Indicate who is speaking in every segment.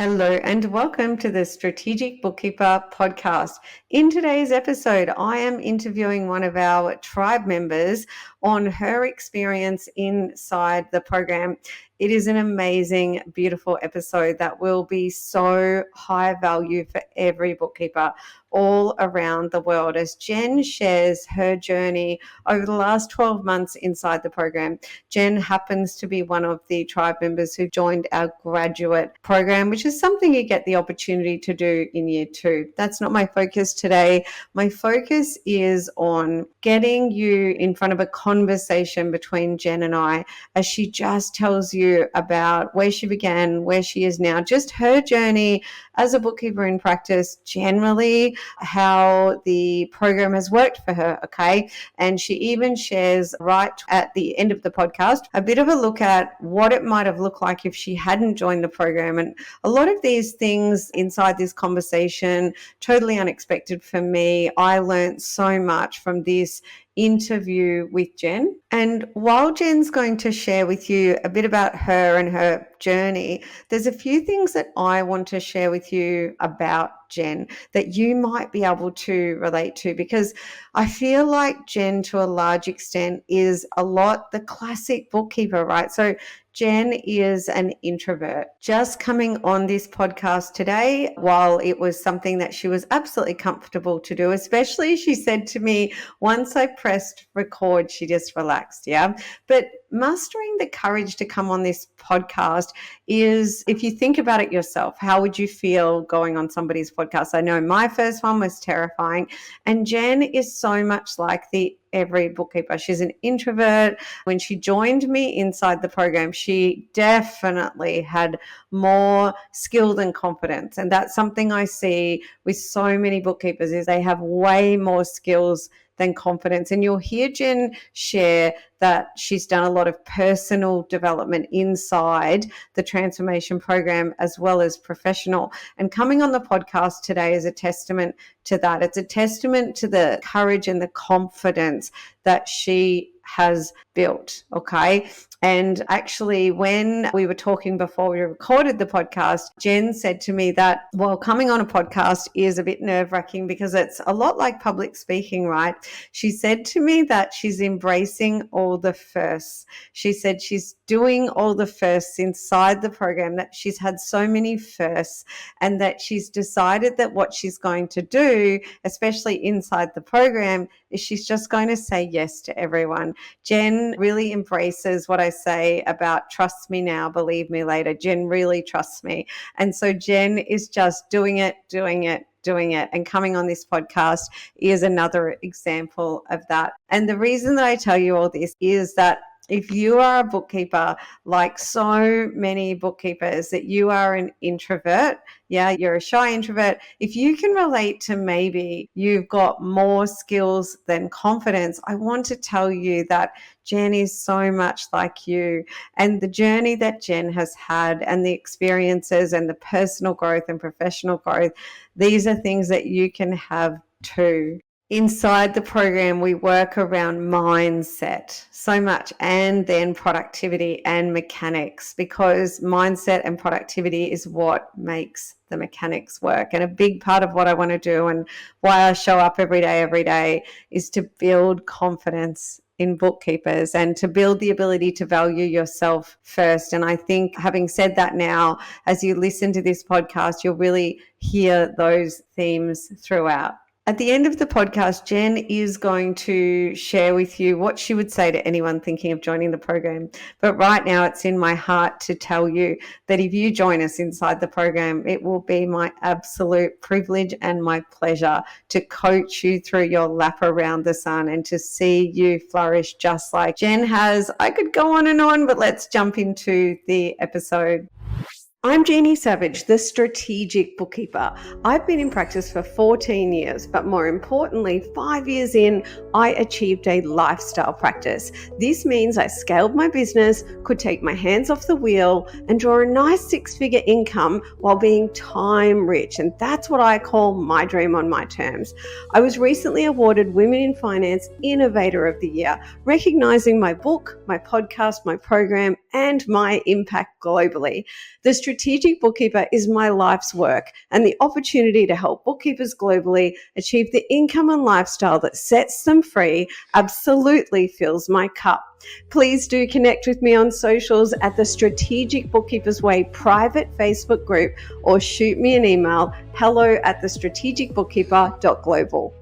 Speaker 1: Hello and welcome to the Strategic Bookkeeper podcast. In today's episode, I am interviewing one of our tribe members on her experience inside the program. It is an amazing, beautiful episode that will be so high value for every bookkeeper all around the world as Jen shares her journey over the last 12 months inside the program. Jen happens to be one of the tribe members who joined our graduate program, which is something you get the opportunity to do in year 2. That's not my focus today. My focus is on getting you in front of a conversation between Jen and I as she just tells you about where she began, where she is now, just her journey as a bookkeeper in practice, generally how the program has worked for her, okay? And she even shares right at the end of the podcast a bit of a look at what it might have looked like if she hadn't joined the program. And a lot of these things inside this conversation, totally unexpected for me. I learned so much from this interview with Jen. And while Jen's going to share with you a bit about her and her journey, there's a few things that I want to share with you about Jen that you might be able to relate to, because I feel like Jen to a large extent is a lot the classic bookkeeper, right? So Jen is an introvert. Just coming on this podcast today, while it was something that she was absolutely comfortable to do, especially she said to me, once I pressed record, she just relaxed, yeah? But mustering the courage to come on this podcast is, if you think about it yourself, how would you feel going on somebody's podcast? I know my first one was terrifying, and Jen is so much like the every bookkeeper. She's an introvert. When she joined me inside the program, she definitely had more skill than confidence. And that's something I see with so many bookkeepers is they have way more skills than confidence. And you'll hear Jen share that she's done a lot of personal development inside the transformation program as well as professional. And coming on the podcast today is a testament to that. It's a testament to the courage and the confidence that she has built, okay? And actually, when we were talking before we recorded the podcast, Jen said to me that, well, coming on a podcast is a bit nerve-wracking because it's a lot like public speaking, right? She said to me that she's embracing all the firsts. She said she's doing all the firsts inside the program, that she's had so many firsts, and that she's decided that what she's going to do, especially inside the program, is she's just going to say yes to everyone. Jen really embraces what I say about trust me now, believe me later. Jen really trusts me. And so Jen is just doing it. And coming on this podcast is another example of that. And the reason that I tell you all this is that if you are a bookkeeper, like so many bookkeepers, that you are an introvert, yeah, you're a shy introvert, if you can relate to maybe you've got more skills than confidence, I want to tell you that Jen is so much like you. And the journey that Jen has had and the experiences and the personal growth and professional growth, these are things that you can have too. Inside the program, we work around mindset so much, and then productivity and mechanics, because mindset and productivity is what makes the mechanics work. And a big part of what I want to do and why I show up every day is to build confidence in bookkeepers and to build the ability to value yourself first. And I think, having said that, now, as you listen to this podcast, you'll really hear those themes throughout. At the end of the podcast, Jen is going to share with you what she would say to anyone thinking of joining the program. But right now, it's in my heart to tell you that if you join us inside the program, it will be my absolute privilege and my pleasure to coach you through your lap around the sun and to see you flourish just like Jen has. I could go on, but let's jump into the episode. I'm Jeannie Savage, the strategic bookkeeper. I've been in practice for 14 years, but more importantly, 5 years in, I achieved a lifestyle practice. This means I scaled my business, could take my hands off the wheel, and draw a nice six-figure income while being time rich. And that's what I call my dream on my terms. I was recently awarded Women in Finance Innovator of the Year, recognizing my book, my podcast, my program, and my impact globally. The Strategic Bookkeeper is my life's work, and the opportunity to help bookkeepers globally achieve the income and lifestyle that sets them free absolutely fills my cup. Please do connect with me on socials at the Strategic Bookkeepers Way private Facebook group, or shoot me an email, hello@thestrategicbookkeeper.global.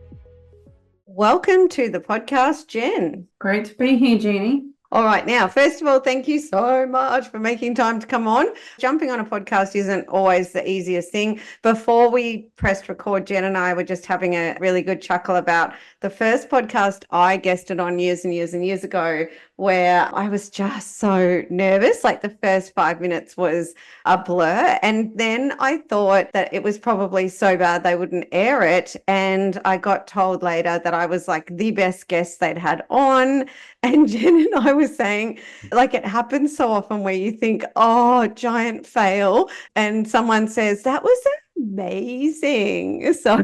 Speaker 1: Welcome to the podcast, Jen.
Speaker 2: Great to be here, Jeannie.
Speaker 1: All right. Now, first of all, thank you so much for making time to come on. Jumping on a podcast isn't always the easiest thing. Before we pressed record, Jen and I were just having a really good chuckle about the first podcast I guested on years and years and years ago, where I was just so nervous. Like the first 5 minutes was a blur. And then I thought that it was probably so bad they wouldn't air it. And I got told later that I was like the best guest they'd had on. And Jen and I were saying, like, it happens so often where you think, oh, giant fail. And someone says, that was amazing. So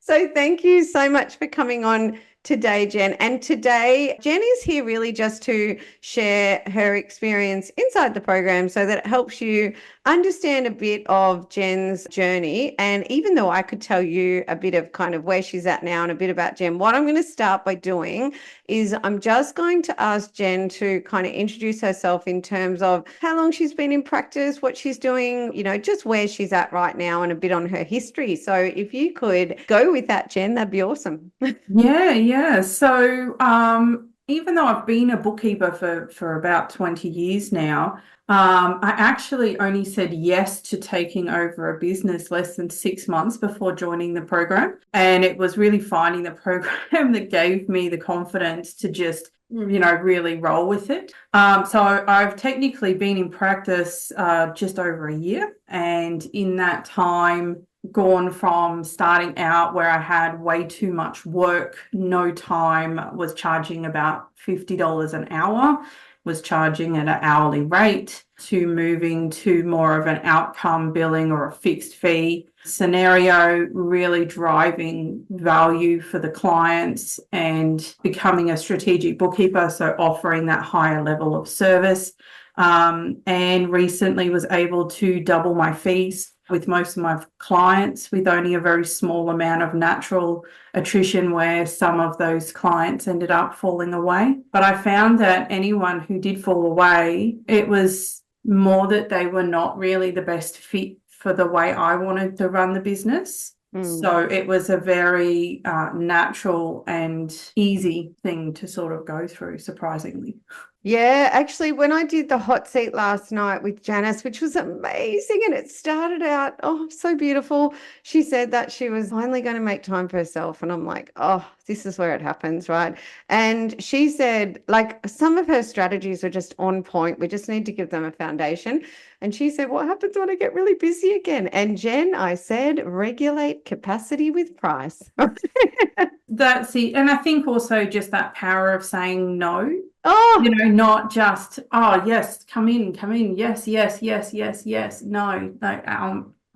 Speaker 1: thank you so much for coming on today, Jen. And today, Jen is here really just to share her experience inside the program so that it helps you understand a bit of Jen's journey. And even though I could tell you a bit of kind of where she's at now and a bit about Jen, what I'm going to start by doing is I'm just going to ask Jen to kind of introduce herself in terms of how long she's been in practice, what she's doing, you know, just where she's at right now and a bit on her history. So if you could go with that, Jen, that'd be awesome.
Speaker 2: Yeah. So even though I've been a bookkeeper for about 20 years now, I actually only said yes to taking over a business less than 6 months before joining the program. And it was really finding the program that gave me the confidence to just, you know, really roll with it. So I've technically been in practice just over a year. And in that time, gone from starting out where I had way too much work, no time, was charging about $50 an hour, was charging at an hourly rate, to moving to more of an outcome billing or a fixed fee scenario, really driving value for the clients and becoming a strategic bookkeeper, so offering that higher level of service. And recently was able to double my fees with most of my clients, with only a very small amount of natural attrition where some of those clients ended up falling away. But I found that anyone who did fall away, it was more that they were not really the best fit for the way I wanted to run the business. So it was a very natural and easy thing to sort of go through, surprisingly.
Speaker 1: Yeah, actually, when I did the hot seat last night with Janice, which was amazing, and it started out, oh, so beautiful. She said that she was finally going to make time for herself. And I'm like, oh, this is where it happens, right? And she said, like, some of her strategies are just on point. We just need to give them a foundation. And she said, what happens when I get really busy again? And Jen, I said, regulate capacity with price.
Speaker 2: That's it. And I think also just that power of saying no.
Speaker 1: Oh,
Speaker 2: you know, not just, oh, yes, come in. Yes. No,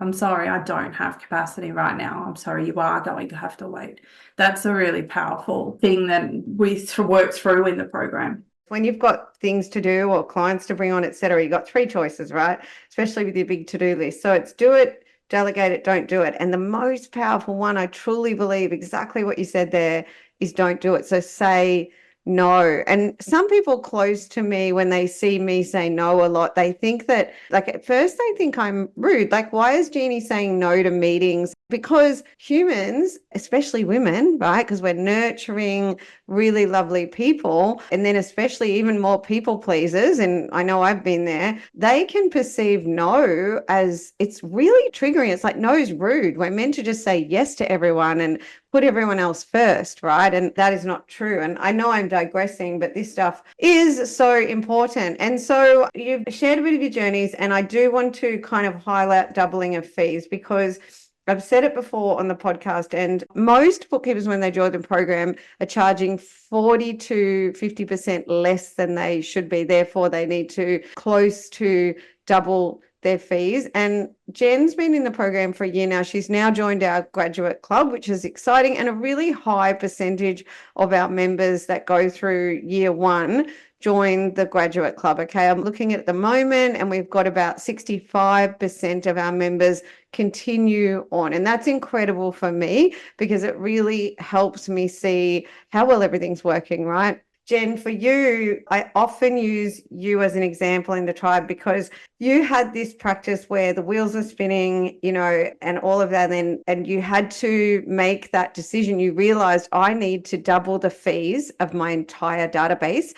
Speaker 2: I'm sorry, I don't have capacity right now. I'm sorry, you are going to have to wait. That's a really powerful thing that we work through in the program.
Speaker 1: When you've got things to do or clients to bring on, et cetera, you've got 3 choices, right? Especially with your big to-do list. So it's do it, delegate it, don't do it. And the most powerful one, I truly believe exactly what you said there, is don't do it. So say no. And some people close to me, when they see me say no a lot, they think that, like, at first they think I'm rude. Like, why is Jeannie saying no to meetings? Because humans, especially women, right? Because we're nurturing, really lovely people, and then especially even more people pleasers, and I know I've been there, they can perceive no as, it's really triggering. It's like, no is rude. We're meant to just say yes to everyone and put everyone else first, right? And that is not true. And I know I'm digressing, but this stuff is so important. And so you've shared a bit of your journeys, and I do want to kind of highlight doubling of fees, because I've said it before on the podcast, and most bookkeepers, when they join the program, are charging 40 to 50% less than they should be. Therefore, they need to close to double their fees. And Jen's been in the program for a year now. She's now joined our graduate club, which is exciting, and a really high percentage of our members that go through year one join the graduate club. Okay, I'm looking at the moment, and we've got about 65% of our members continue on. And that's incredible for me because it really helps me see how well everything's working, right? Jen, for you, I often use you as an example in the tribe because you had this practice where the wheels are spinning, and all of that, and you had to make that decision. You realized I need to double the fees of my entire database,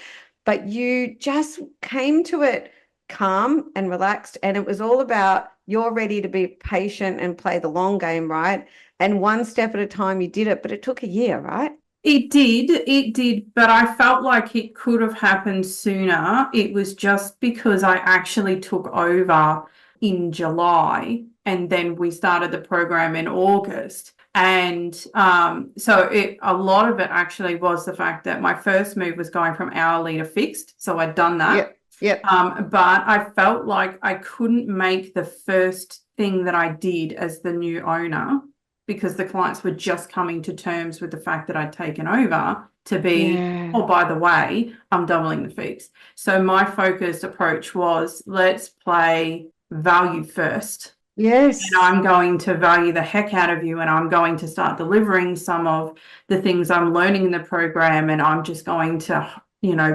Speaker 1: but you just came to it calm and relaxed, and it was all about you're ready to be patient and play the long game, right? And one step at a time you did it, but it took a year, right?
Speaker 2: It did, but I felt like it could have happened sooner. It was just because I actually took over in July and then we started the program in August. And so a lot of it actually was the fact that my first move was going from hourly to fixed. So I'd done that.
Speaker 1: Yep.
Speaker 2: But I felt like I couldn't make the first thing that I did as the new owner, because the clients were just coming to terms with the fact that I'd taken over, to be, oh, by the way, I'm doubling the fees. So my focused approach was, let's play value first.
Speaker 1: Yes.
Speaker 2: And I'm going to value the heck out of you, and I'm going to start delivering some of the things I'm learning in the program, and I'm just going to,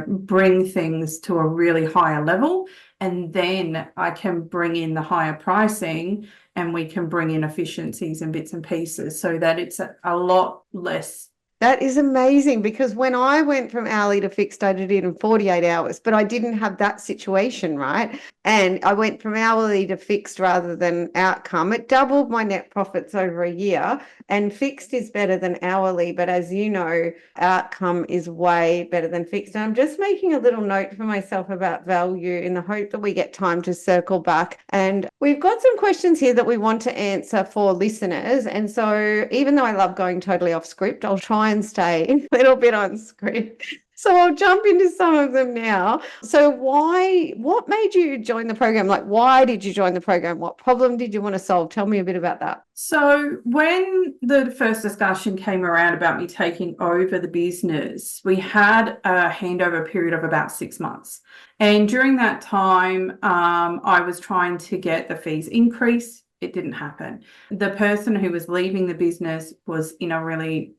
Speaker 2: bring things to a really higher level. And then I can bring in the higher pricing, and we can bring in efficiencies and bits and pieces so that it's a lot less.
Speaker 1: That is amazing, because when I went from hourly to fixed, I did it in 48 hours, but I didn't have that situation, right? And I went from hourly to fixed rather than outcome. It doubled my net profits over a year, and fixed is better than hourly. But as you know, outcome is way better than fixed. And I'm just making a little note for myself about value in the hope that we get time to circle back. And we've got some questions here that we want to answer for listeners. And so even though I love going totally off script, I'll try and stay a little bit on script. So I'll jump into some of them now. So what made you join the program? Like, why did you join the program? What problem did you want to solve? Tell me a bit about that.
Speaker 2: So when the first discussion came around about me taking over the business, we had a handover period of about 6 months. And during that time, I was trying to get the fees increase. It didn't happen. The person who was leaving the business was in a really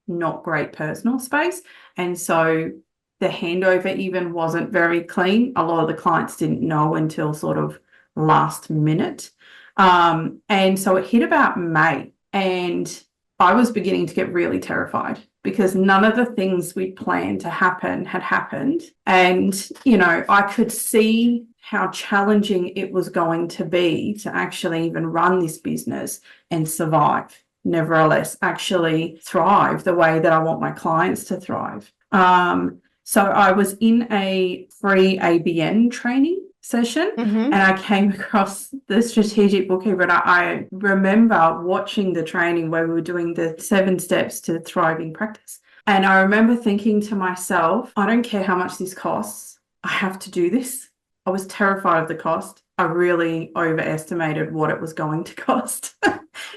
Speaker 2: not great personal space. And so the handover even wasn't very clean. A lot of the clients didn't know until sort of last minute. And so it hit about May, and I was beginning to get really terrified because none of the things we planned to happen had happened. And, I could see how challenging it was going to be to actually even run this business and survive. Nevertheless, actually thrive the way that I want my clients to thrive. So I was in a free ABN training session, and I came across the strategic bookkeeper. And I remember watching the training where we were doing the 7 steps to thriving practice. And I remember thinking to myself, I don't care how much this costs. I have to do this. I was terrified of the cost. I really overestimated what it was going to cost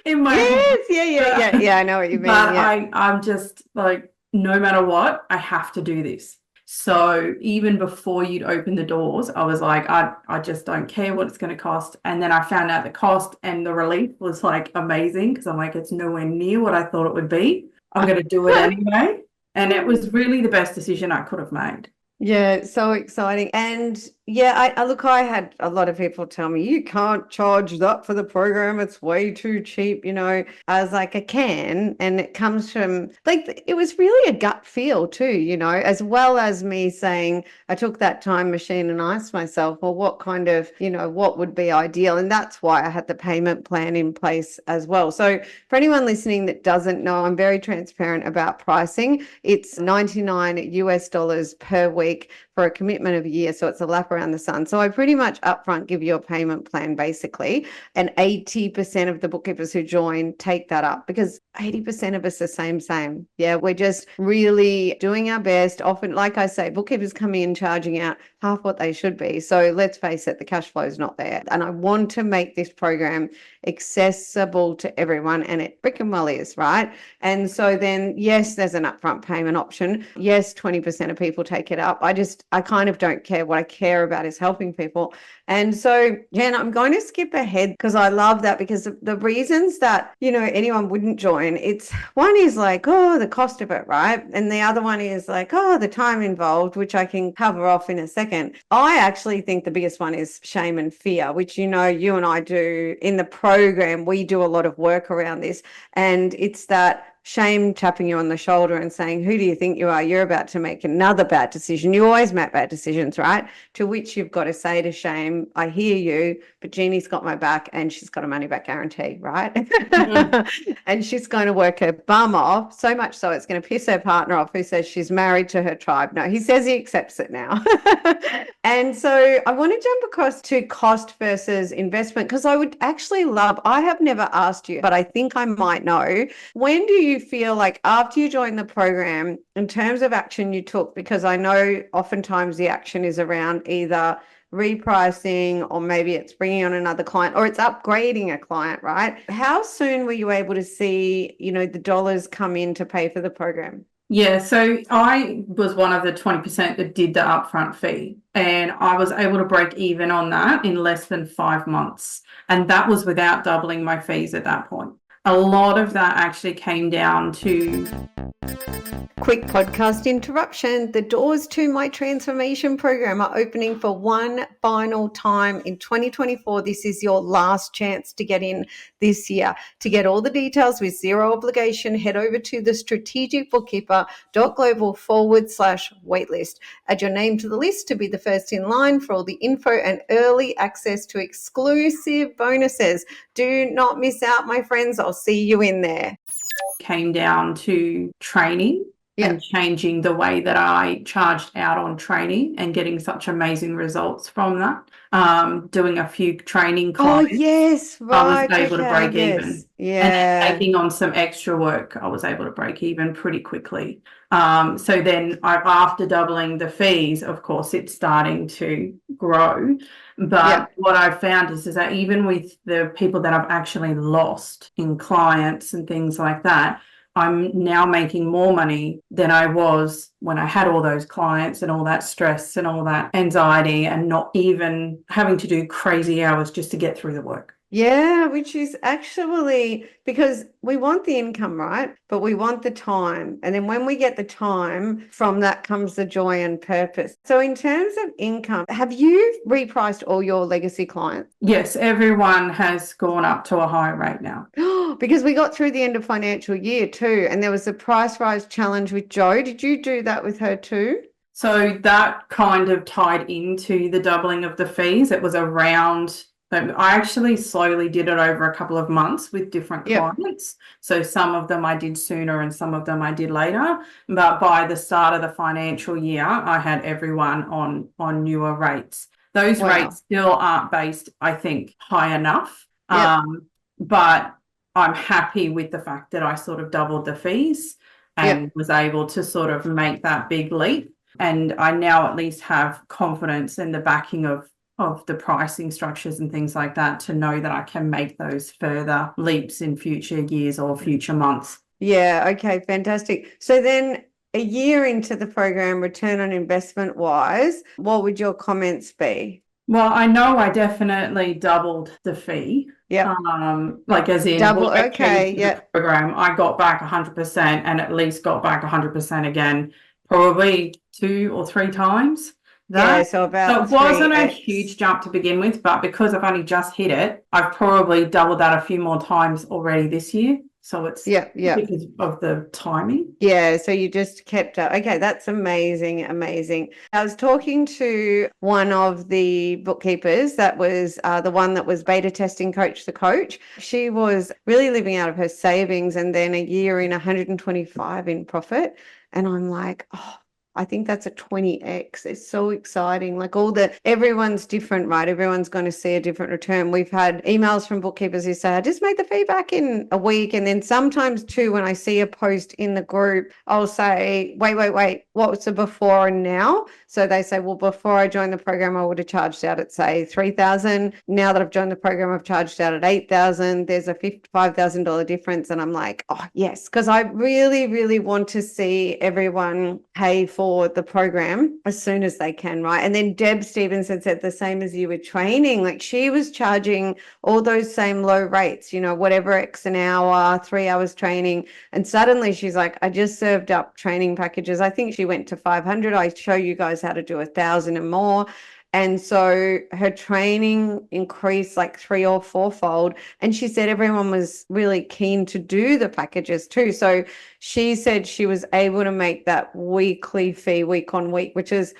Speaker 2: in my head.
Speaker 1: Yeah, I know what you mean.
Speaker 2: But I'm just like, no matter what, I have to do this. So even before you'd open the doors, I was like, I just don't care what it's going to cost. And then I found out the cost, and the relief was like amazing, because I'm like, it's nowhere near what I thought it would be. I'm going to do it anyway. And it was really the best decision I could have made.
Speaker 1: Yeah, so exciting. And yeah, I had a lot of people tell me, you can't charge that for the program. It's way too cheap. I was like, I can. And it comes from, like, it was really a gut feel too, as well as me saying, I took that time machine and asked myself, well, what kind of, what would be ideal? And that's why I had the payment plan in place as well. So for anyone listening that doesn't know, I'm very transparent about pricing. It's $99 per week for a commitment of a year. So it's a lap around the sun. So I pretty much upfront give you a payment plan basically. And 80% of the bookkeepers who join take that up, because 80% of us are same. Yeah, we're just really doing our best. Often, like I say, bookkeepers come in charging out half what they should be. So let's face it, the cash flow is not there. And I want to make this program accessible to everyone, and it brick and well is, right? And so then, yes, there's an upfront payment option. Yes, 20% of people take it up. I kind of don't care. What I care about is helping people. And so, Jen, I'm going to skip ahead because I love that, because the reasons that, anyone wouldn't join, it's one is like, oh, the cost of it, right? And the other one is like, oh, the time involved, which I can cover off in a second. I actually think the biggest one is shame and fear, which, you and I do in the program. We do a lot of work around this, and it's that shame tapping you on the shoulder and saying, who do you think you are? You're about to make another bad decision. You always make bad decisions, right? To which you've got to say to shame, I hear you, but Jeannie's got my back and she's got a money back guarantee, right? Mm-hmm. And she's going to work her bum off, so much so it's going to piss her partner off, who says she's married to her tribe. No, he says he accepts it now. And so I want to jump across to cost versus investment, because I would actually love, I have never asked you, but I think I might know, when do you feel like after you join the program, in terms of action you took, because I know oftentimes the action is around either repricing, or maybe it's bringing on another client, or it's upgrading a client, right? How soon were you able to see, the dollars come in to pay for the program?
Speaker 2: Yeah, so I was one of the 20% that did the upfront fee, and I was able to break even on that in less than 5 months. And that was without doubling my fees at that point. A lot of that actually came down to...
Speaker 1: Quick podcast interruption. The doors to my transformation program are opening for one final time in 2024. This is your last chance to get in this year. To get all the details with zero obligation, head over to the strategicbookkeeper.global/waitlist. Add your name to the list to be the first in line for all the info and early access to exclusive bonuses. Do not miss out, my friends. I'll see you in there.
Speaker 2: Came down to training. Yeah. And changing the way that I charged out on training and getting such amazing results from that. Doing a few training clients.
Speaker 1: Oh, yes, right.
Speaker 2: I was able to break even.
Speaker 1: Yeah.
Speaker 2: And then taking on some extra work, I was able to break even pretty quickly. So then after doubling the fees, of course, it's starting to grow. But what I've found is that even with the people that I've actually lost in clients and things like that, I'm now making more money than I was when I had all those clients and all that stress and all that anxiety, and not even having to do crazy hours just to get through the work.
Speaker 1: Yeah, which is actually, because we want the income, right? But we want the time. And then when we get the time, from that comes the joy and purpose. So in terms of income, have you repriced all your legacy clients?
Speaker 2: Yes, everyone has gone up to a higher rate now.
Speaker 1: Because we got through the end of financial year too, and there was a price rise challenge with Jo. Did you do that with her too?
Speaker 2: So that kind of tied into the doubling of the fees. It was around... I actually slowly did it over a couple of months with different clients. So some of them I did sooner and some of them I did later. But by the start of the financial year, I had everyone on newer rates. Those rates still aren't based, I think, high enough. But I'm happy with the fact that I sort of doubled the fees and was able to sort of make that big leap. And I now at least have confidence in the backing of the pricing structures and things like that to know that I can make those further leaps in future years or future months.
Speaker 1: Yeah, okay, fantastic. So then a year into the program, return on investment wise, what would your comments be?
Speaker 2: Well, I know I definitely doubled the fee.
Speaker 1: Yeah.
Speaker 2: Like as in
Speaker 1: double, okay, yeah.
Speaker 2: Program, I got back 100% and at least got back 100% again, probably 2 or 3 times.
Speaker 1: Yeah, so it
Speaker 2: wasn't a huge jump to begin with, but because I've only just hit it, I've probably doubled that a few more times already this year. So it's because of the timing.
Speaker 1: Yeah, so you just kept up. Okay, that's amazing, amazing. I was talking to one of the bookkeepers that was the one that was beta testing Coach the Coach. She was really living out of her savings, and then a year in 125 in profit. And I'm like, oh, I think that's a 20x. It's so exciting. Like everyone's different, right? Everyone's going to see a different return. We've had emails from bookkeepers who say, I just made the fee back in a week. And then sometimes too, when I see a post in the group, I'll say, wait, what's the before and now? So they say, well, before I joined the program, I would have charged out at say 3,000. Now that I've joined the program, I've charged out at 8,000. There's a $5,000 difference. And I'm like, oh yes, because I really, really want to see everyone pay for the program as soon as they can, right? And then Deb Stevenson said the same as you with training. Like she was charging all those same low rates, whatever X an hour, 3 hours training. And suddenly she's like, I just served up training packages. I think she went to 500. I show you guys how to do 1,000 and more. And so her training increased like 3 or 4-fold. And she said everyone was really keen to do the packages too. So she said she was able to make that weekly fee week on week,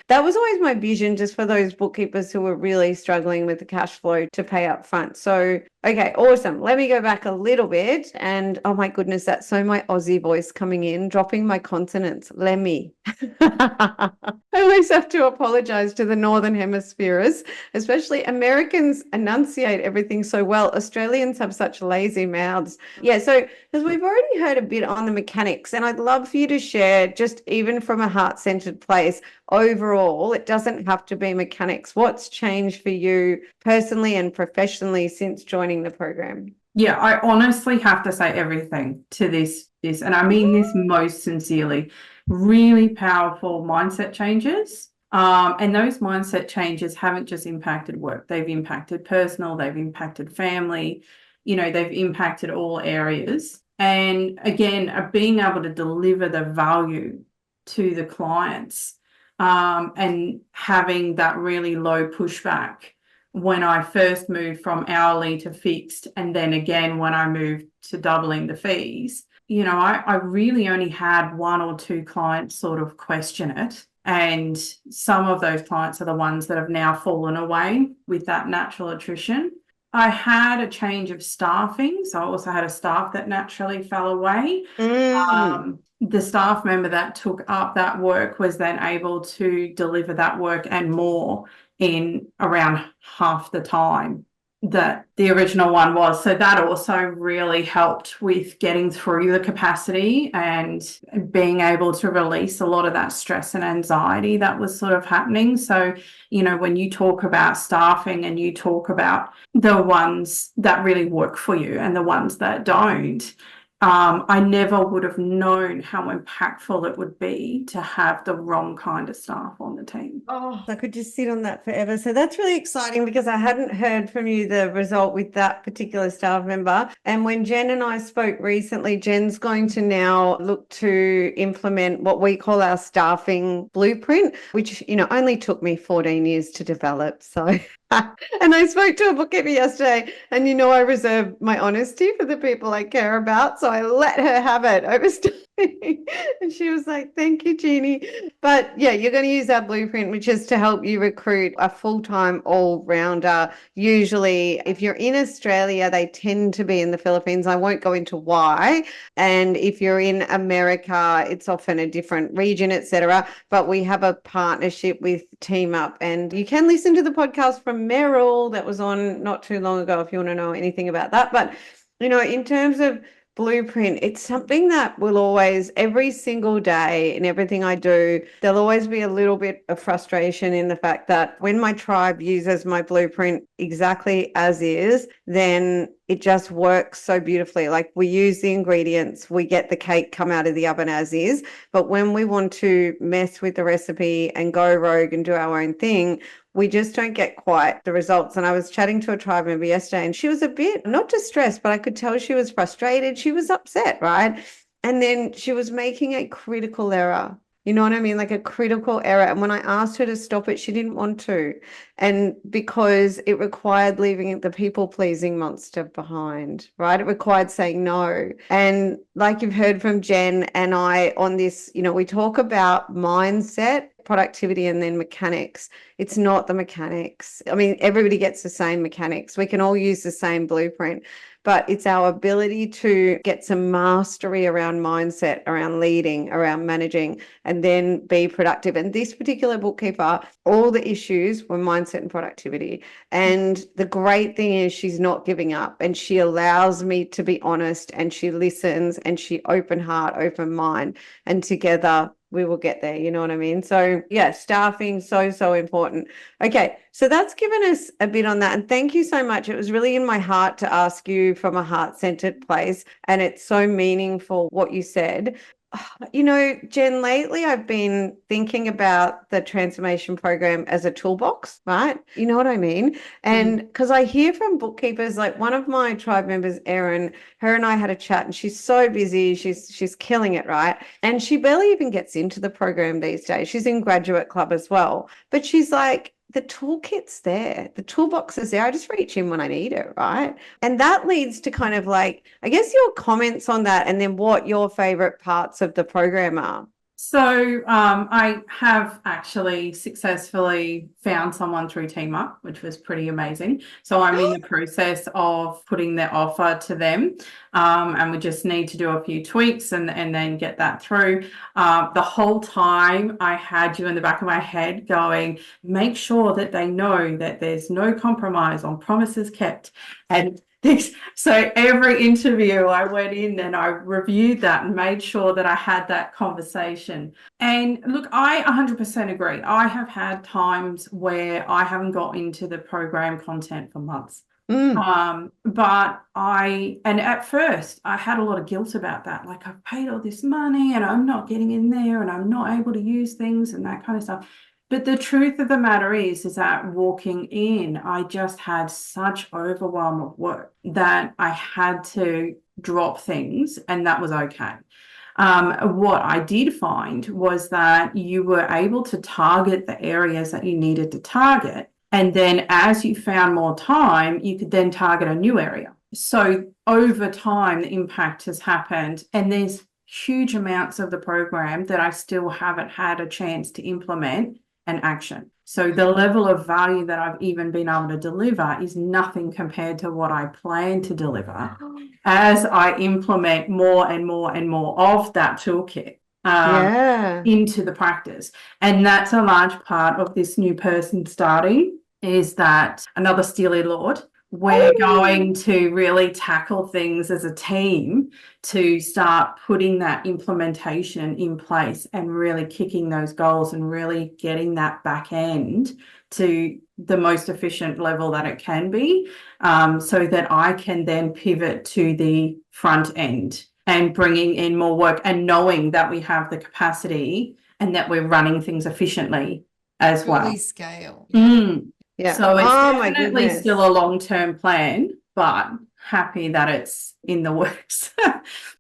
Speaker 1: that was always my vision, just for those bookkeepers who were really struggling with the cash flow to pay up front. So, okay, awesome. Let me go back a little bit. And oh my goodness, that's so my Aussie voice coming in, dropping my consonants. Lemmy. I always have to apologize to the Northern Hemispheres, especially Americans enunciate everything so well. Australians have such lazy mouths. Yeah, so because we've already heard a bit on the mechanics, and I'd love for you to share, just even from a heart-centered place, overall, it doesn't have to be mechanics. What's changed for you personally and professionally since joining the program?
Speaker 2: Yeah, I honestly have to say everything to this, and I mean this most sincerely. Really powerful mindset changes. And those mindset changes haven't just impacted work. They've impacted personal, they've impacted family, they've impacted all areas. And again, being able to deliver the value to the clients, and having that really low pushback. When I first moved from hourly to fixed, and then again when I moved to doubling the fees, I really only had 1 or 2 clients sort of question it. And some of those clients are the ones that have now fallen away with that natural attrition. I had a change of staffing. So I also had a staff that naturally fell away. The staff member that took up that work was then able to deliver that work and more in around half the time that the original one was. So that also really helped with getting through the capacity and being able to release a lot of that stress and anxiety that was sort of happening. So, when you talk about staffing and you talk about the ones that really work for you and the ones that don't, I never would have known how impactful it would be to have the wrong kind of staff on the team.
Speaker 1: Oh, I could just sit on that forever. So that's really exciting, because I hadn't heard from you the result with that particular staff member. And when Jen and I spoke recently, Jen's going to now look to implement what we call our staffing blueprint, which, only took me 14 years to develop. So and I spoke to a bookkeeper yesterday, and I reserve my honesty for the people I care about. So I let her have it over studying. And she was like, thank you, Jeannie. But yeah, you're going to use our blueprint, which is to help you recruit a full-time all-rounder. Usually, if you're in Australia, they tend to be in the Philippines. I won't go into why. And if you're in America, it's often a different region, etc. But we have a partnership with Team Up, and you can listen to the podcast from Meryl that was on not too long ago if you want to know anything about that. But, in terms of blueprint, it's something that will always, every single day in everything I do, there'll always be a little bit of frustration in the fact that when my tribe uses my blueprint exactly as is, then it just works so beautifully. Like, we use the ingredients, we get the cake come out of the oven as is, but when we want to mess with the recipe and go rogue and do our own thing, we just don't get quite the results. And I was chatting to a tribe member yesterday, and she was a bit, not distressed, but I could tell she was frustrated. She was upset, right? And then she was making a critical error. You know what I mean? Like a critical error. And when I asked her to stop it, she didn't want to. And because it required leaving the people-pleasing monster behind, right? It required saying no. And like you've heard from Jen and I on this, we talk about mindset, productivity, and then mechanics. It's not the mechanics. I mean, everybody gets the same mechanics. We can all use the same blueprint. but it's our ability to get some mastery around mindset, around leading, around managing, and then be productive. And this particular bookkeeper, all the issues were mindset and productivity. And the great thing is she's not giving up, and she allows me to be honest, and she listens, and she open heart, open mind, and together we will get there. You know what I mean? So yeah, staffing, so important. Okay, so that's given us a bit on that. And thank you so much. It was really in my heart to ask you from a heart-centered place. And it's so meaningful what you said. You know, Jen, lately I've been thinking about the transformation program as a toolbox, right? You know what I mean? And because I hear from bookkeepers, like one of my tribe members, Erin, her and I had a chat, and she's so busy. She's killing it, right? And she barely even gets into the program these days. She's in graduate club as well. But she's like, the toolkit's there, the toolbox is there. I just reach in when I need it, right? And that leads to kind of like, I guess, your comments on that, and then what your favorite parts of the program are.
Speaker 2: So I have actually successfully found someone through Team Up, which was pretty amazing. So I'm in the process of putting their offer to them, and we just need to do a few tweaks and then get that through. The whole time I had you in the back of my head going, make sure that they know that there's no compromise on promises kept. And so every interview I went in and I reviewed that and made sure that I had that conversation. And look, I 100% agree. I have had times where I haven't got into the program content for months. But at first I had a lot of guilt about that. Like, I've paid all this money and I'm not getting in there and I'm not able to use things and that kind of stuff. But the truth of the matter is that walking in, I just had such overwhelm of work that I had to drop things, and that was okay. What I did find was that you were able to target the areas that you needed to target. And then as you found more time, you could then target a new area. So over time, the impact has happened, and there's huge amounts of the program that I still haven't had a chance to implement and action. So the level of value that I've even been able to deliver is nothing compared to what I plan to deliver as I implement more and more and more of that toolkit into the practice. And that's a large part of this new person starting, is that another Steely Lord. We're going to really tackle things as a team to start putting that implementation in place and really kicking those goals and really getting that back end to the most efficient level that it can be, so that I can then pivot to the front end and bringing in more work and knowing that we have the capacity and that we're running things efficiently as well.
Speaker 3: Really scale.
Speaker 1: Yeah.
Speaker 2: So it's definitely still a long-term plan, but happy that it's in the works.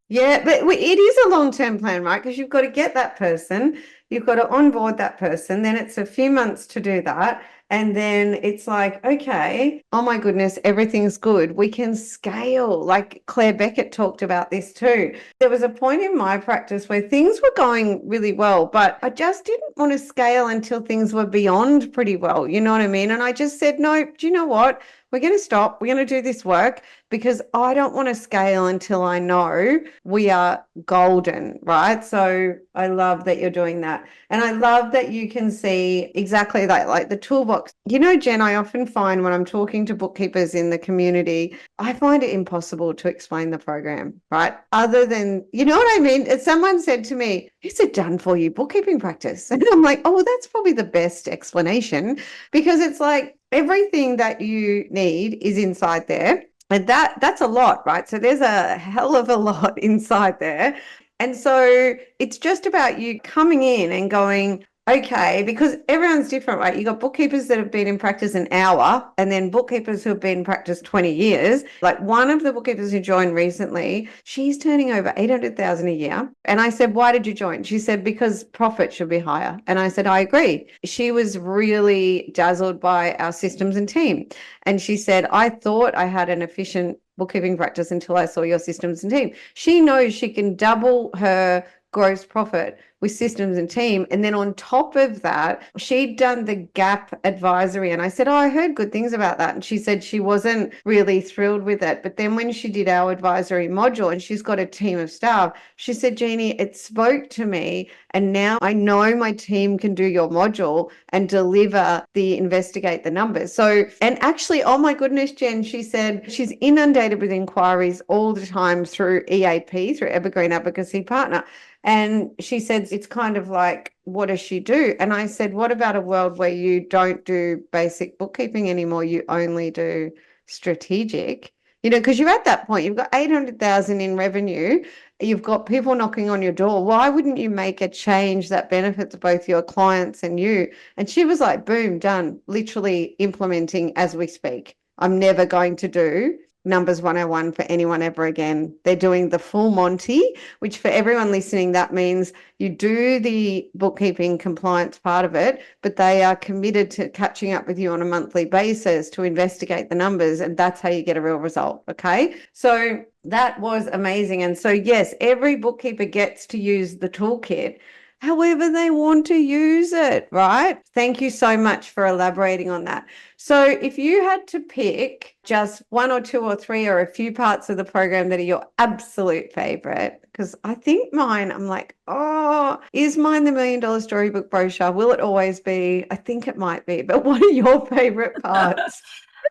Speaker 1: Yeah, but it is a long-term plan, right? Because you've got to get that person, you've got to onboard that person, then it's a few months to do that. And then it's like, okay, oh my goodness, everything's good. We can scale. Like Claire Beckett talked about this too. There was a point in my practice where things were going really well, but I just didn't want to scale until things were beyond pretty well. You know what I mean? And I just said, no, do you know what? We're going to stop. We're going to do this work because I don't want to scale until I know we are golden, right? So I love that you're doing that. And I love that you can see exactly that, like the toolbox. You know, Jen, I often find when I'm talking to bookkeepers in the community, I find it impossible to explain the program, right? Other than, you know what I mean? Someone said to me, it's a done for you bookkeeping practice. And I'm like, oh, that's probably the best explanation, because it's like everything that you need is inside there. And that's a lot, right? So there's a hell of a lot inside there. And so it's just about you coming in and going, okay, because everyone's different, right? You got bookkeepers that have been in practice an hour, and then bookkeepers who have been in practice 20 years. Like one of the bookkeepers who joined recently, she's turning over 800,000 a year. And I said, why did you join? She said, because profit should be higher. And I said, I agree. She was really dazzled by our systems and team. And she said, I thought I had an efficient bookkeeping practice until I saw your systems and team. She knows she can double her gross profit with systems and team. And then on top of that, she'd done the gap advisory. And I said, oh, I heard good things about that. And she said she wasn't really thrilled with it. But then when she did our advisory module and she's got a team of staff, she said, Jeannie, it spoke to me. And now I know my team can do your module and deliver the investigate the numbers. So, and actually, oh my goodness, Jen, she said she's inundated with inquiries all the time through EAP, through Evergreen Advocacy Partner. And she said, it's kind of like, what does she do? And I said, what about a world where you don't do basic bookkeeping anymore? You only do strategic, because you're at that point, you've got 800,000 in revenue. You've got people knocking on your door. Why wouldn't you make a change that benefits both your clients and you? And she was like, boom, done, literally implementing as we speak. I'm never going to do Numbers 101 for anyone ever again. They're doing the full Monty, which for everyone listening, that means you do the bookkeeping compliance part of it, but they are committed to catching up with you on a monthly basis to investigate the numbers. And that's how you get a real result. Okay. So that was amazing. And so, yes, every bookkeeper gets to use the toolkit however they want to use it, right? Thank you so much for elaborating on that. So if you had to pick just one or two or three or a few parts of the program that are your absolute favorite, because I think mine, I'm like, oh, is mine the $1 Million Storybook brochure? Will it always be? I think it might be, but what are your favorite parts?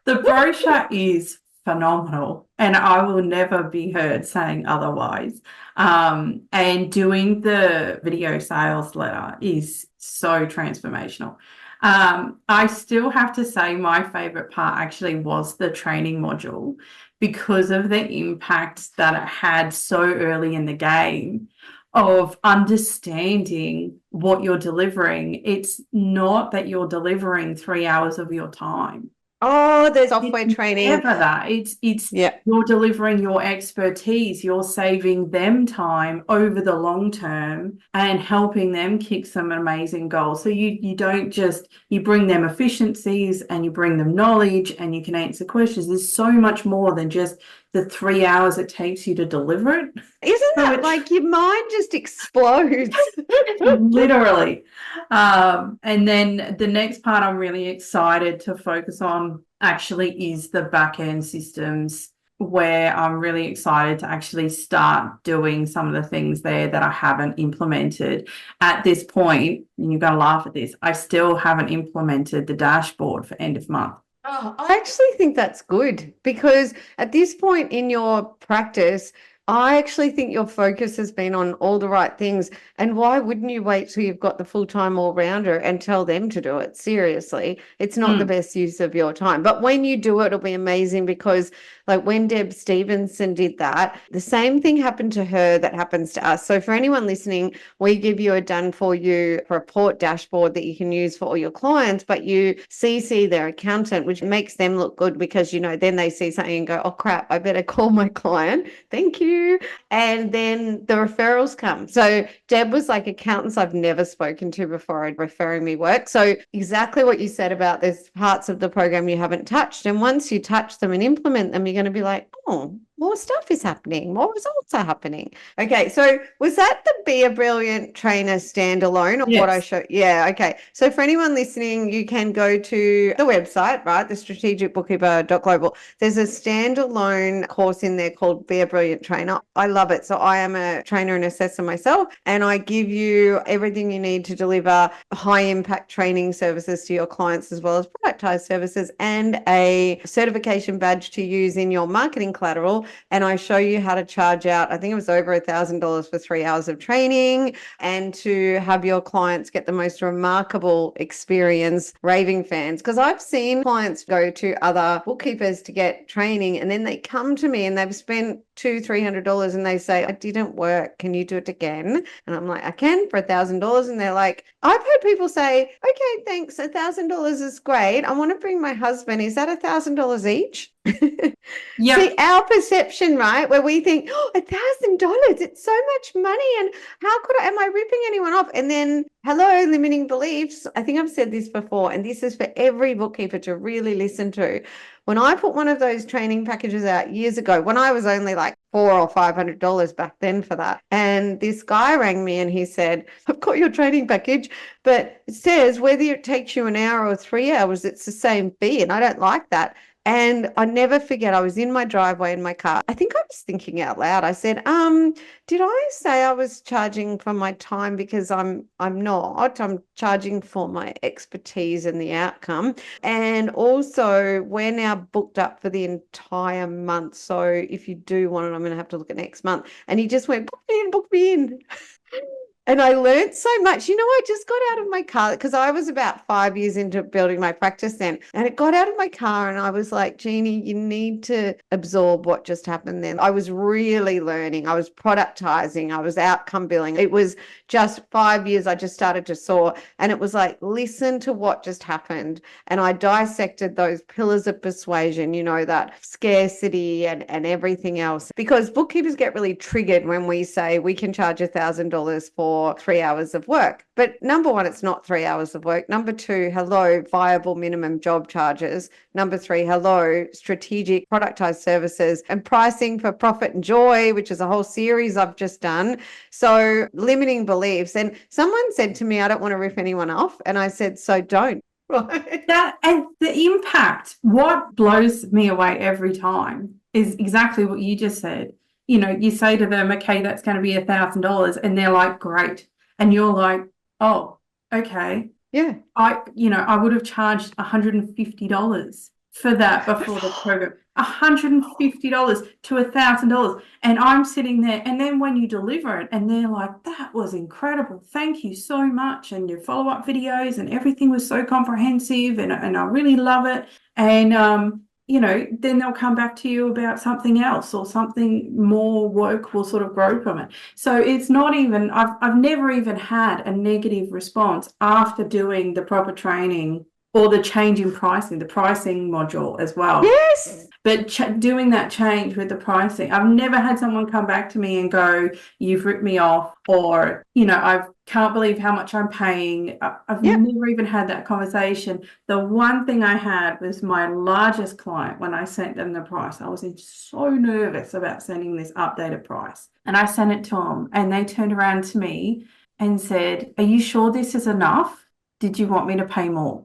Speaker 2: The brochure is phenomenal, and I will never be heard saying otherwise. And doing the video sales letter is so transformational. I still have to say my favorite part actually was the training module because of the impact that it had so early in the game of understanding what you're delivering. It's not that you're delivering 3 hours of your time.
Speaker 1: Oh, there's software training.
Speaker 2: Never that. It's you're delivering your expertise. You're saving them time over the long term and helping them kick some amazing goals. So you don't just, you bring them efficiencies and you bring them knowledge and you can answer questions. There's so much more than just the 3 hours it takes you to deliver it.
Speaker 1: Isn't that like your mind just explodes?
Speaker 2: Literally. And then the next part I'm really excited to focus on actually is the back-end systems, where I'm really excited to actually start doing some of the things there that I haven't implemented at this point. And you're going to laugh at this. I still haven't implemented the dashboard for end of month.
Speaker 1: Oh, I actually think that's good, because at this point in your practice, I actually think your focus has been on all the right things. And why wouldn't you wait till you've got the full-time all-rounder and tell them to do it? Seriously, it's not the best use of your time. But when you do it, it'll be amazing, because like when Deb Stevenson did that, the same thing happened to her that happens to us. So for anyone listening, we give you a done-for-you report dashboard that you can use for all your clients, but you CC their accountant, which makes them look good, because, then they see something and go, oh, crap, I better call my client. Thank you. And then the referrals come. So Deb was like, accountants I've never spoken to before are referring me work. So exactly what you said about there's parts of the program you haven't touched. And once you touch them and implement them, you're going to be like, oh, more stuff is happening, more results are happening. Okay, so was that the Be a Brilliant Trainer standalone, or what I showed? Yeah, okay. So for anyone listening, you can go to the website, right, the strategicbookkeeper.global. There's a standalone course in there called Be a Brilliant Trainer. I love it. So I am a trainer and assessor myself, and I give you everything you need to deliver high impact training services to your clients, as well as productized services, and a certification badge to use in your marketing collateral. And I show you how to charge out, I think it was over $1,000 for 3 hours of training, and to have your clients get the most remarkable experience, raving fans. Because I've seen clients go to other bookkeepers to get training, and then they come to me and they've spent $200-300 and they say, it didn't work, can you do it again? And I'm like, I can for $1,000. And they're like, I've heard people say, okay, thanks, $1,000 is great, I want to bring my husband, is that $1,000 each?
Speaker 2: Yep.
Speaker 1: See, our perception, right, where we think, oh, $1,000, it's so much money. And how could am I ripping anyone off? And then, hello, limiting beliefs. I think I've said this before, and this is for every bookkeeper to really listen to. When I put one of those training packages out years ago, when I was only like $400 or $500 back then for that, and this guy rang me and he said, I've got your training package, but it says whether it takes you an hour or 3 hours, it's the same fee. And I don't like that. And I never forget, I was in my driveway in my car. I think I was thinking out loud. I said, did I say I was charging for my time? Because I'm not. I'm charging for my expertise and the outcome. And also, we're now booked up for the entire month. So if you do want it, I'm going to have to look at next month. And he just went, book me in, book me in. And I learned so much. I just got out of my car because I was about 5 years into building my practice then. And it got out of my car and I was like, Jeannie, you need to absorb what just happened then. I was really learning. I was productizing. I was outcome billing. It was just 5 years. I just started to soar. And it was like, listen to what just happened. And I dissected those pillars of persuasion, that scarcity and everything else. Because bookkeepers get really triggered when we say we can charge $1,000 for 3 hours of work. But number one, it's not 3 hours of work. Number two, hello, viable minimum job charges. Number three, hello, strategic productized services and pricing for profit and joy, which is a whole series I've just done. So limiting beliefs. And someone said to me, I don't want to rip anyone off. And I said, so don't. Right.
Speaker 2: That and the impact, what blows me away every time is exactly what you just said. You say to them, okay, that's going to be $1,000, and they're like, great. And you're like, oh, okay.
Speaker 1: Yeah.
Speaker 2: I would have charged $150 for that before the program. $150 to $1,000. And I'm sitting there, and then when you deliver it, and they're like, that was incredible. Thank you so much. And your follow-up videos and everything was so comprehensive, and I really love it. And then they'll come back to you about something else, or something more work will sort of grow from it. So it's not even, I've never even had a negative response after doing the proper training or the change in pricing, the pricing module as well.
Speaker 1: Yes.
Speaker 2: But doing that change with the pricing, I've never had someone come back to me and go, you've ripped me off, or, I can't believe how much I'm paying. I've never even had that conversation. The one thing I had was my largest client. When I sent them the price, I was so nervous about sending this updated price. And I sent it to them, and they turned around to me and said, are you sure this is enough? Did you want me to pay more?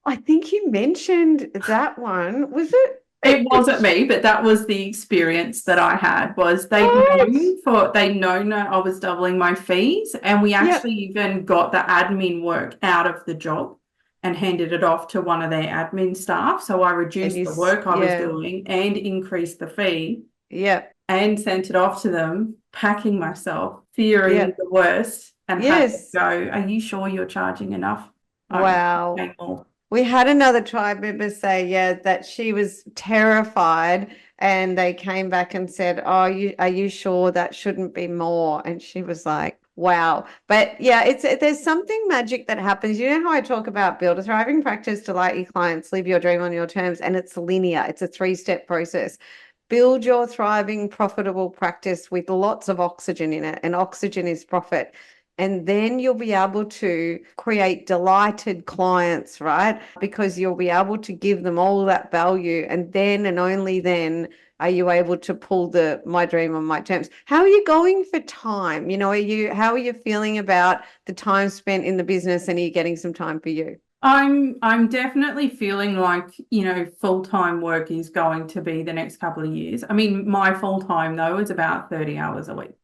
Speaker 1: I think you mentioned that one. Was it?
Speaker 2: It wasn't me, but that was the experience that I had. Was they known that I was doubling my fees, and we actually even got the admin work out of the job and handed it off to one of their admin staff. So I reduced the work I was doing and increased the fee.
Speaker 1: Yep.
Speaker 2: And sent it off to them, packing myself, fearing the worst, and had to go, are you sure you're charging enough?
Speaker 1: Wow. We had another tribe member say, that she was terrified, and they came back and said, are you sure that shouldn't be more? And she was like, wow. But there's something magic that happens. You know how I talk about build a thriving practice, delight your clients, live your dream on your terms, and it's linear. It's a 3-step process. Build your thriving, profitable practice with lots of oxygen in it, and oxygen is profit. And then you'll be able to create delighted clients, right? Because you'll be able to give them all that value. And then and only then are you able to pull the my dream on my terms. How are you going for time? How are you feeling about the time spent in the business, and are you getting some time for you?
Speaker 2: I'm definitely feeling like, full-time work is going to be the next couple of years. I mean, my full-time, though, is about 30 hours a week.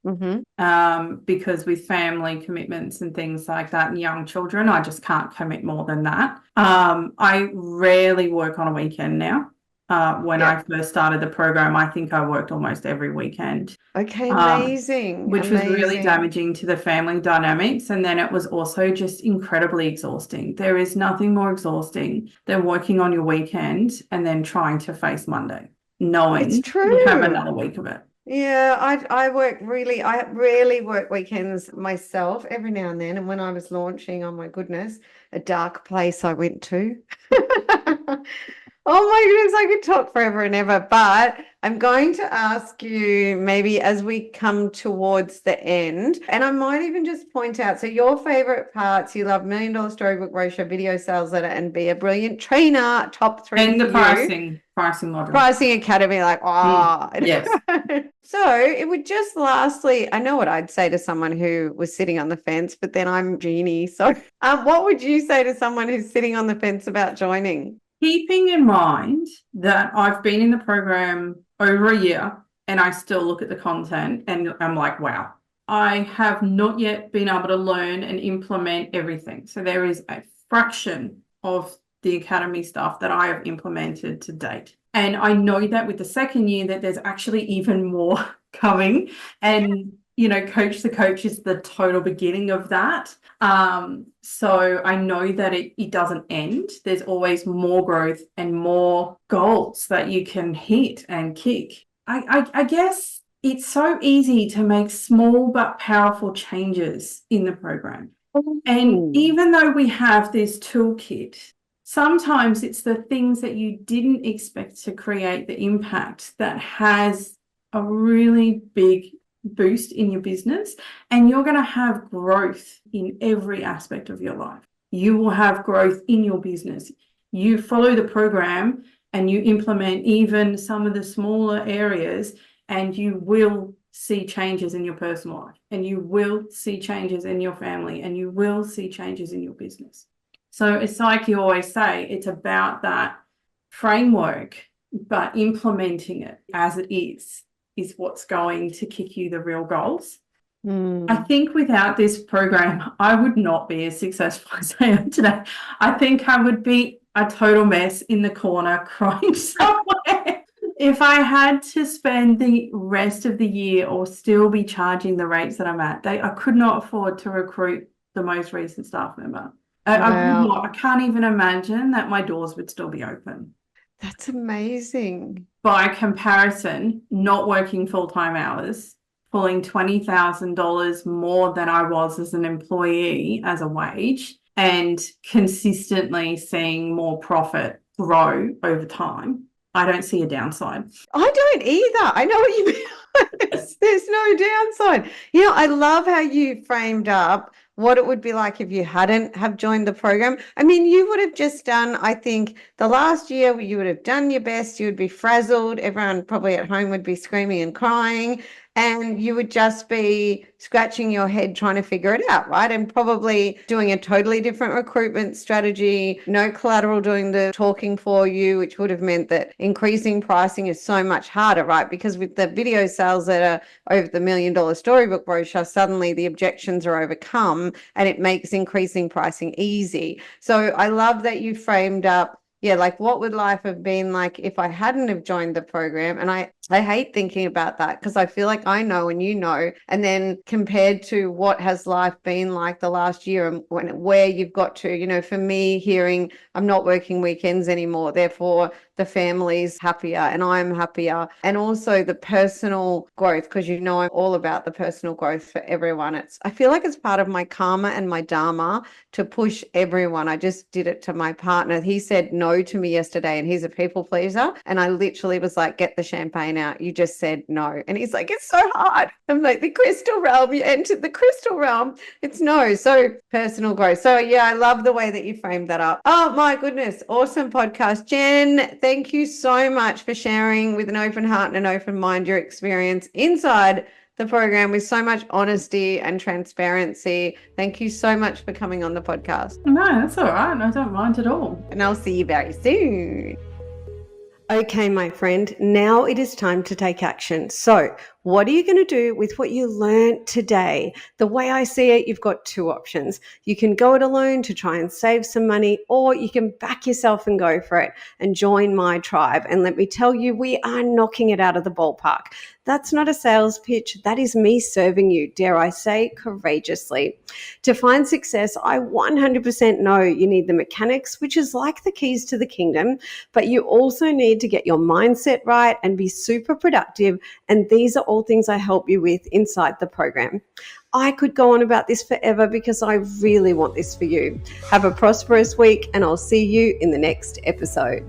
Speaker 2: Because with family commitments and things like that and young children, I just can't commit more than that. I rarely work on a weekend now. When I first started the program, I think I worked almost every weekend.
Speaker 1: Okay, amazing.
Speaker 2: Which was really damaging to the family dynamics. And then it was also just incredibly exhausting. There is nothing more exhausting than working on your weekend and then trying to face Monday, knowing you have another week of it.
Speaker 1: Yeah, I rarely work weekends myself, every now and then. And when I was launching, oh my goodness, a dark place I went to. Oh my goodness, I could talk forever and ever, but I'm going to ask you maybe as we come towards the end, and I might even just point out, so your favorite parts, you love $1 Million Storybook Roadshow, video sales letter, and be a brilliant trainer, top three
Speaker 2: And
Speaker 1: for
Speaker 2: the
Speaker 1: you.
Speaker 2: pricing model.
Speaker 1: Pricing Academy, like, oh.
Speaker 2: Yes.
Speaker 1: So it would just lastly, I know what I'd say to someone who was sitting on the fence, but then I'm Jeannie. So what would you say to someone who's sitting on the fence about joining?
Speaker 2: Keeping in mind that I've been in the program over a year and I still look at the content and I'm like, wow, I have not yet been able to learn and implement everything. So there is a fraction of the Academy stuff that I have implemented to date. And I know that with the second year that there's actually even more coming. And, Coach the Coach is the total beginning of that. So I know that it doesn't end. There's always more growth and more goals that you can hit and kick. I guess it's so easy to make small but powerful changes in the program. And even though we have this toolkit, sometimes it's the things that you didn't expect to create the impact that has a really big boost in your business, and you're going to have growth in every aspect of your life. You will have growth in your business. You follow the program and you implement even some of the smaller areas, and you will see changes in your personal life, and you will see changes in your family, and you will see changes in your business. So it's like you always say, it's about that framework, but implementing it as it is what's going to kick you the real goals. I think without this program, I would not be as successful as I am today. I think I would be a total mess in the corner crying somewhere if I had to spend the rest of the year or still be charging the rates that I'm at. I could not afford to recruit the most recent staff member. I can't even imagine that my doors would still be open.
Speaker 1: That's amazing.
Speaker 2: By comparison, not working full-time hours, pulling $20,000 more than I was as an employee as a wage, and consistently seeing more profit grow over time, I don't see a downside.
Speaker 1: I don't either. I know what you mean. There's no downside. I love how you framed up what it would be like if you hadn't have joined the program. I mean, you would have just done, I think, the last year you would have done your best. You would be frazzled. Everyone probably at home would be screaming and crying. And you would just be scratching your head trying to figure it out, right? And probably doing a totally different recruitment strategy, no collateral doing the talking for you, which would have meant that increasing pricing is so much harder, right? Because with the video sales that are over the $1 Million Storybook Brochure, suddenly the objections are overcome and it makes increasing pricing easy. So I love that you framed up, like what would life have been like if I hadn't have joined the program? And I hate thinking about that because I feel like I know and you know, and then compared to what has life been like the last year and where you've got to, for me hearing I'm not working weekends anymore, therefore the family's happier and I'm happier, and also the personal growth, because I'm all about the personal growth for everyone. I feel like it's part of my karma and my dharma to push everyone. I just did it to my partner. He said no to me yesterday and he's a people pleaser, and I literally was like, get the champagne out, you just said no. And he's like, it's so hard. I'm like, the crystal realm, you entered the crystal realm, it's no. So personal growth. So I love the way that you framed that up. Oh my goodness, awesome podcast. Jen, thank you so much for sharing with an open heart and an open mind your experience inside the program with so much honesty and transparency. Thank you so much for coming on the podcast.
Speaker 2: No, that's all right. I don't mind at all.
Speaker 1: And I'll see you very soon. Okay, my friend, now it is time to take action. So what are you going to do with what you learned today? The way I see it, you've got two options. You can go it alone to try and save some money, or you can back yourself and go for it and join my tribe. And let me tell you, we are knocking it out of the ballpark. That's not a sales pitch. That is me serving you, dare I say, courageously. To find success, I 100% know you need the mechanics, which is like the keys to the kingdom, but you also need to get your mindset right and be super productive. And these are all things I help you with inside the program. I could go on about this forever because I really want this for you. Have a prosperous week, and I'll see you in the next episode.